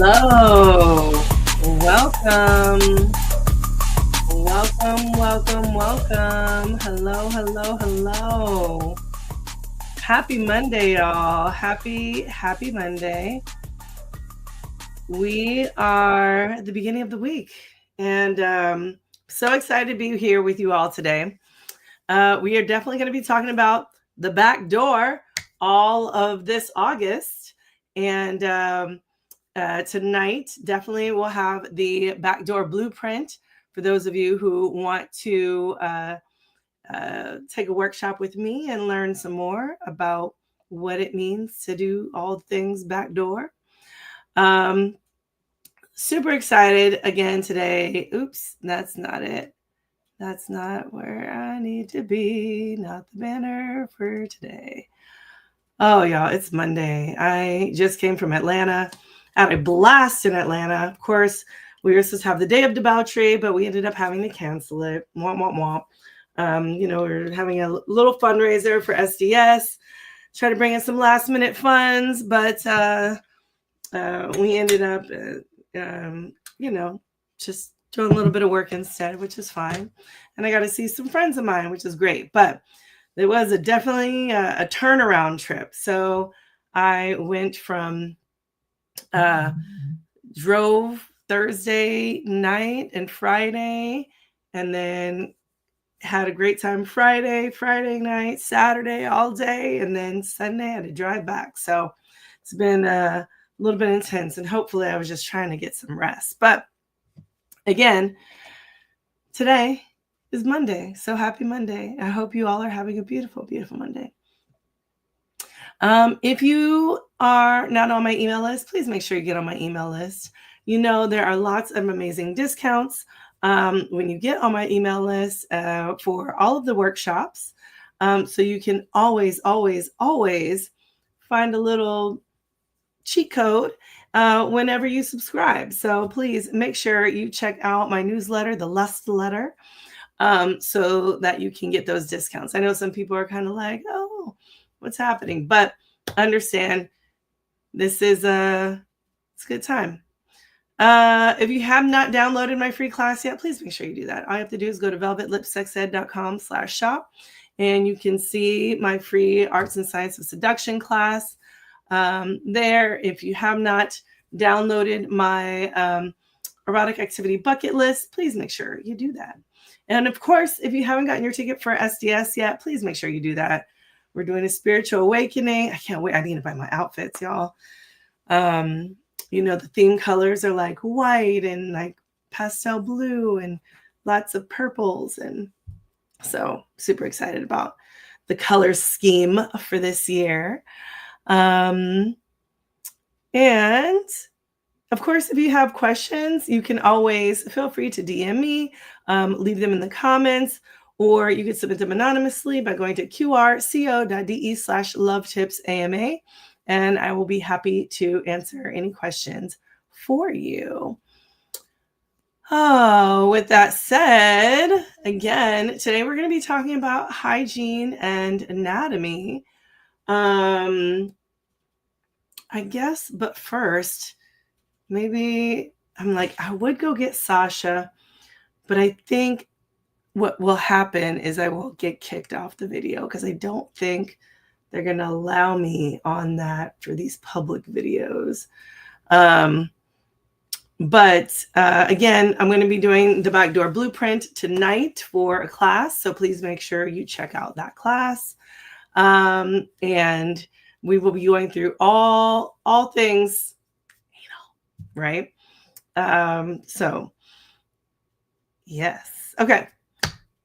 Hello. Welcome. Welcome. Hello. Happy Monday, y'all. Happy Monday. We are at the beginning of the week, and so excited to be here with you all today. We are definitely going to be talking about the back door all of this August, and tonight definitely we'll have the backdoor blueprint for those of you who want to take a workshop with me and learn some more about what it means to do all things backdoor. Super excited again today. Oops, that's not it. That's not where I need to be. Not the banner for today. Oh, y'all, it's Monday. I just came from Atlanta. Had a blast in Atlanta. Of course, we were supposed to have the day of debauchery, but we ended up having to cancel it. Womp. We were having a little fundraiser for SDS, try to bring in some last minute funds, but we ended up, just doing a little bit of work instead, which is fine. And I got to see some friends of mine, which is great. But it was definitely a turnaround trip. So I went from drove Thursday night and Friday, and then had a great time Friday night, Saturday all day, and then Sunday I had to drive back. So it's been a little bit intense, and hopefully I was just trying to get some rest. But again, today is Monday. So happy Monday. I hope you all are having a beautiful, beautiful Monday. If you are not on my email list, please make sure you get on my email list. You know, there are lots of amazing discounts when you get on my email list for all of the workshops. So you can always find a little cheat code whenever you subscribe. So please make sure you check out my newsletter, the Lust Letter, so that you can get those discounts. I know some people are kind of like, oh, what's happening? But understand this is it's a good time. If you have not downloaded my free class yet, please make sure you do that. All you have to do is go to velvetlipsexed.com/shop, and you can see my free Arts and Science of Seduction class there. If you have not downloaded my erotic activity bucket list, please make sure you do that. And of course, if you haven't gotten your ticket for SDS yet, please make sure you do that. We're doing a spiritual awakening. I can't wait. I need to buy my outfits, y'all. The theme colors are like white and like pastel blue and lots of purples. And so super excited about the color scheme for this year. And of course, if you have questions, you can always feel free to DM me, leave them in the comments, or you can submit them anonymously by going to qrco.de/lovetipsama, and I will be happy to answer any questions for you. Oh, with that said, again, today we're going to be talking about hygiene and anatomy. I guess, but first, maybe I'm like, I would go get Sasha, but I think what will happen is I will get kicked off the video because I don't think they're going to allow me on that for these public videos. But again, I'm going to be doing the backdoor blueprint tonight for a class. So please make sure you check out that class. And we will be going through all things, right? So yes. Okay.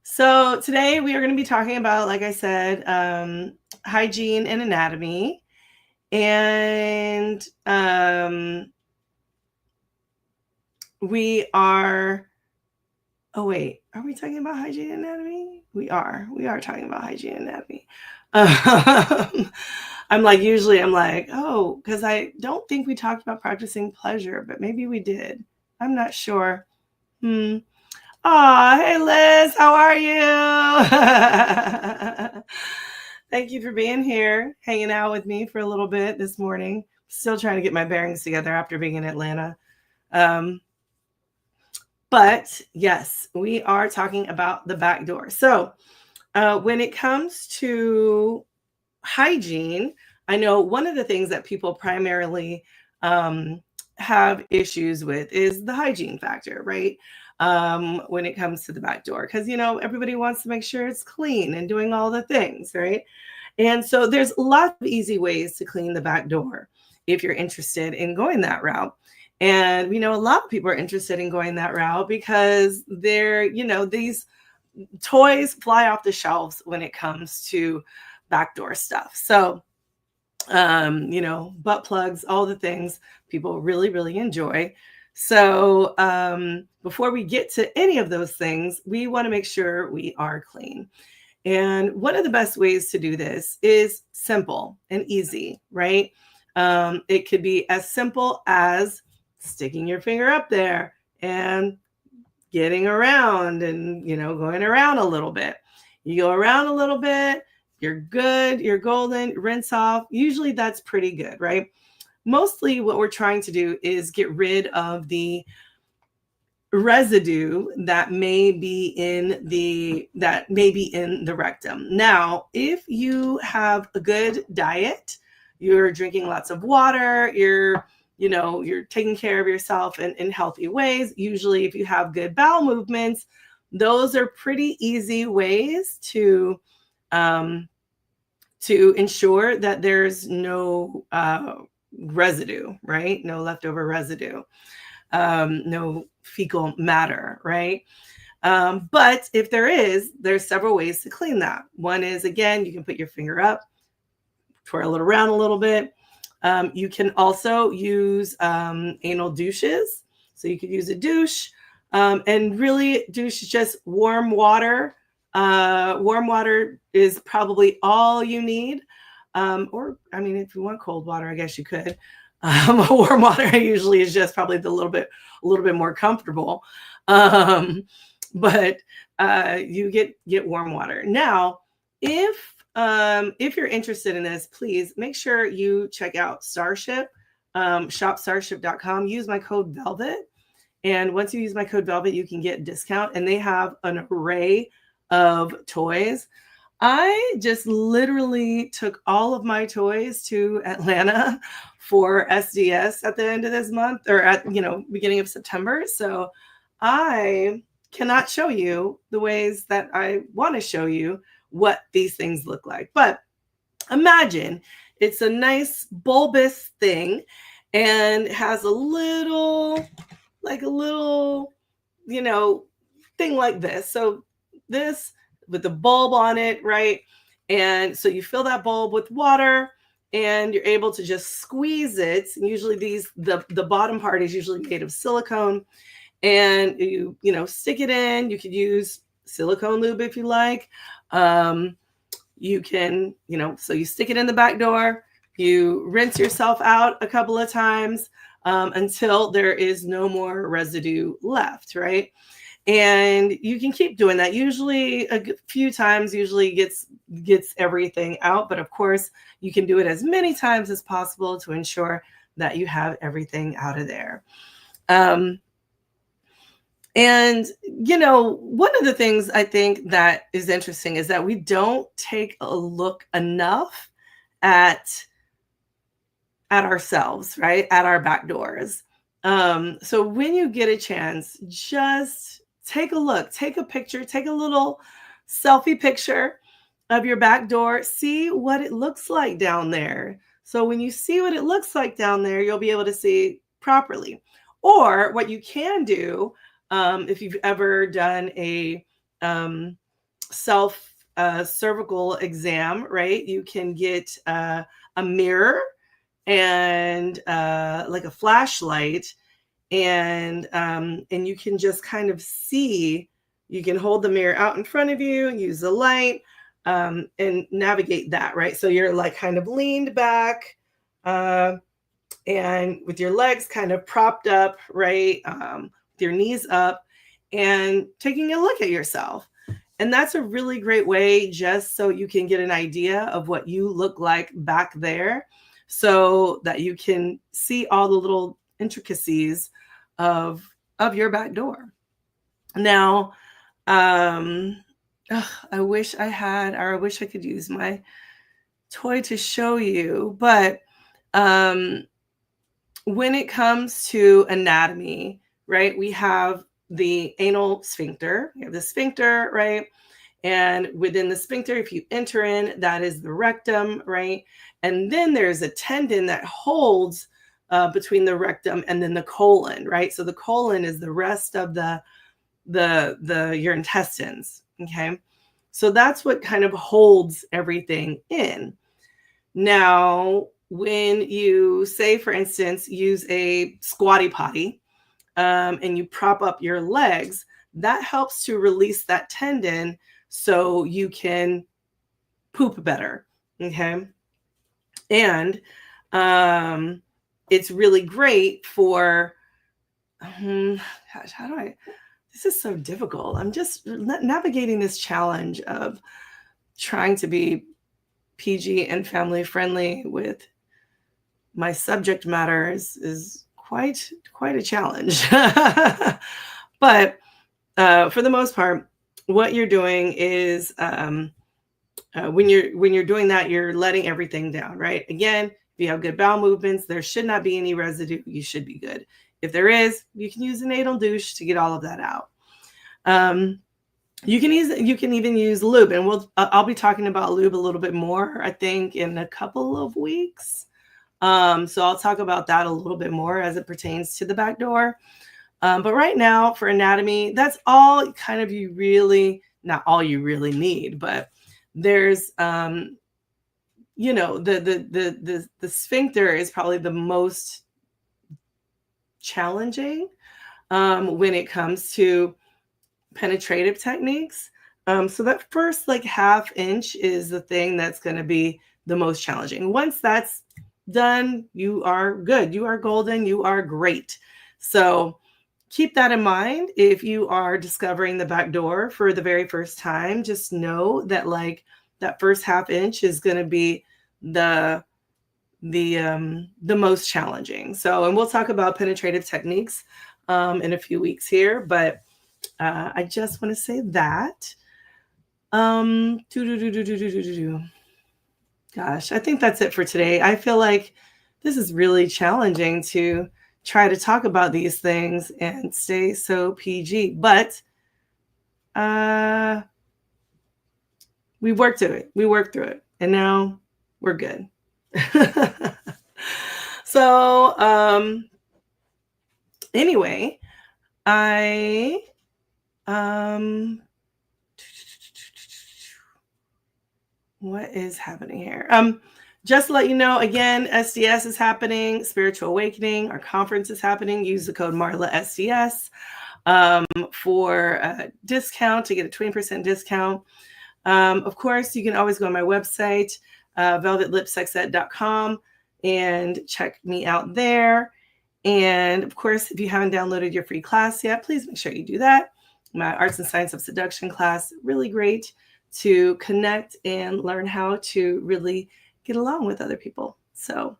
So today we are going to be talking about, like I said, hygiene and anatomy. And we are, oh wait, are we talking about hygiene and anatomy? We are talking about hygiene and anatomy. I'm like, oh, because I don't think we talked about practicing pleasure, but maybe we did. I'm not sure. Oh, hey, Liz, how are you? Thank you for being here, hanging out with me for a little bit this morning. Still trying to get my bearings together after being in Atlanta. Um, but yes, we are talking about the back door. So when it comes to hygiene, I know one of the things that people primarily um, have issues with is the hygiene factor, right? When it comes to the back door, because everybody wants to make sure it's clean and doing all the things, right? And so there's lots of easy ways to clean the back door if you're interested in going that route. And we know a lot of people are interested in going that route because these toys fly off the shelves when it comes to backdoor stuff. So, butt plugs, all the things people really, really enjoy. So, before we get to any of those things, we want to make sure we are clean. And one of the best ways to do this is simple and easy, right? It could be as simple as sticking your finger up there and getting around and, going around a little bit. You go around a little bit, you're good, you're golden, rinse off. Usually that's pretty good, right? Mostly what we're trying to do is get rid of the residue that may be in the rectum. Now, if you have a good diet, you're drinking lots of water, you're taking care of yourself in healthy ways. Usually if you have good bowel movements, those are pretty easy ways to ensure that there's no residue, right? No leftover residue. No fecal matter, right? But if there's several ways to clean that. One is, again, you can put your finger up, twirl it around a little bit. You can also use anal douches. So you could use a douche and really douche just warm water. Warm water is probably all you need. If you want cold water, I guess you could. Warm water usually is just probably a little bit more comfortable. But you get warm water. Now, if you're interested in this, please make sure you check out Starship, shopstarship.com. Use my code VELVET. And once you use my code VELVET, you can get a discount. And they have an array of toys. I just literally took all of my toys to Atlanta for SDS at the end of this month, or at beginning of September. So I cannot show you the ways that I want to show you what these things look like. But imagine it's a nice bulbous thing and has a little thing like this. So this with the bulb on it, right? And so you fill that bulb with water and you're able to just squeeze it. And usually the bottom part is usually made of silicone, and you stick it in. You could use silicone lube if you like. You can, so you stick it in the back door, you rinse yourself out a couple of times until there is no more residue left, right? And you can keep doing that. Usually a few times usually gets everything out. But of course, you can do it as many times as possible to ensure that you have everything out of there. And, one of the things I think that is interesting is that we don't take a look enough at ourselves, right? At our back doors. So when you get a chance, just take a look, take a picture, take a little selfie picture of your back door, see what it looks like down there. So when you see what it looks like down there, you'll be able to see properly. Or what you can do, if you've ever done a self cervical exam, right? You can get a mirror and like a flashlight, and you can just kind of see. You can hold the mirror out in front of you, use the light, and navigate that, right? So you're like kind of leaned back and with your legs kind of propped up, right? With your knees up and taking a look at yourself. And that's a really great way just so you can get an idea of what you look like back there. so that you can see all the little intricacies of your back door. Now, I wish I could use my toy to show you, but when it comes to anatomy, right, we have the anal sphincter, we have the sphincter, right? And within the sphincter, if you enter in, that is the rectum, right? And then there's a tendon that holds between the rectum and then the colon, right? So the colon is the rest of your intestines, okay? So that's what kind of holds everything in. Now, when you say, for instance, use a squatty potty and you prop up your legs, that helps to release that tendon so you can poop better, okay? And it's really great for, gosh, this is so difficult. I'm just navigating this challenge of trying to be PG and family friendly with my subject matter is quite a challenge. But for the most part, what you're doing is when you're doing that, you're letting everything down, right? Again, if you have good bowel movements, there should not be any residue. You should be good. If there is, you can use an anal douche to get all of that out. You can even use lube, and I'll be talking about lube a little bit more, I think, in a couple of weeks. So I'll talk about that a little bit more as it pertains to the back door. But right now for anatomy, that's all kind of not all you really need, but there's, the sphincter is probably the most challenging when it comes to penetrative techniques. So that first like ½ inch is the thing that's going to be the most challenging. Once that's done, you are good. You are golden. You are great. So keep that in mind. If you are discovering the back door for the very first time, just know that like that first ½ inch is going to be the most challenging. So, and we'll talk about penetrative techniques in a few weeks here, but I just want to say that. Gosh, I think that's it for today. I feel like this is really challenging to try to talk about these things and stay so PG, but we worked through it. We worked through it, and now we're good. So, anyway, what is happening here? Just to let you know, again, SDS is happening, Spiritual Awakening, our conference is happening. Use the code Marla SDS for a discount, to get a 20% discount. Of course, you can always go on my website, velvetlipsexed.com, and check me out there. And of course, if you haven't downloaded your free class yet, please make sure you do that. My Arts and Science of Seduction class, really great to connect and learn how to really get along with other people. So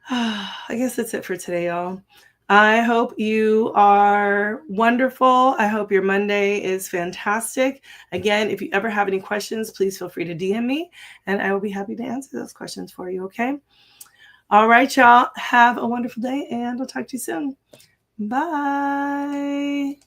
I guess that's it for today, y'all. I hope you are wonderful. I hope your Monday is fantastic. Again, if you ever have any questions, please feel free to DM me, and I will be happy to answer those questions for you, okay? All right, y'all. Have a wonderful day, and I'll talk to you soon. Bye.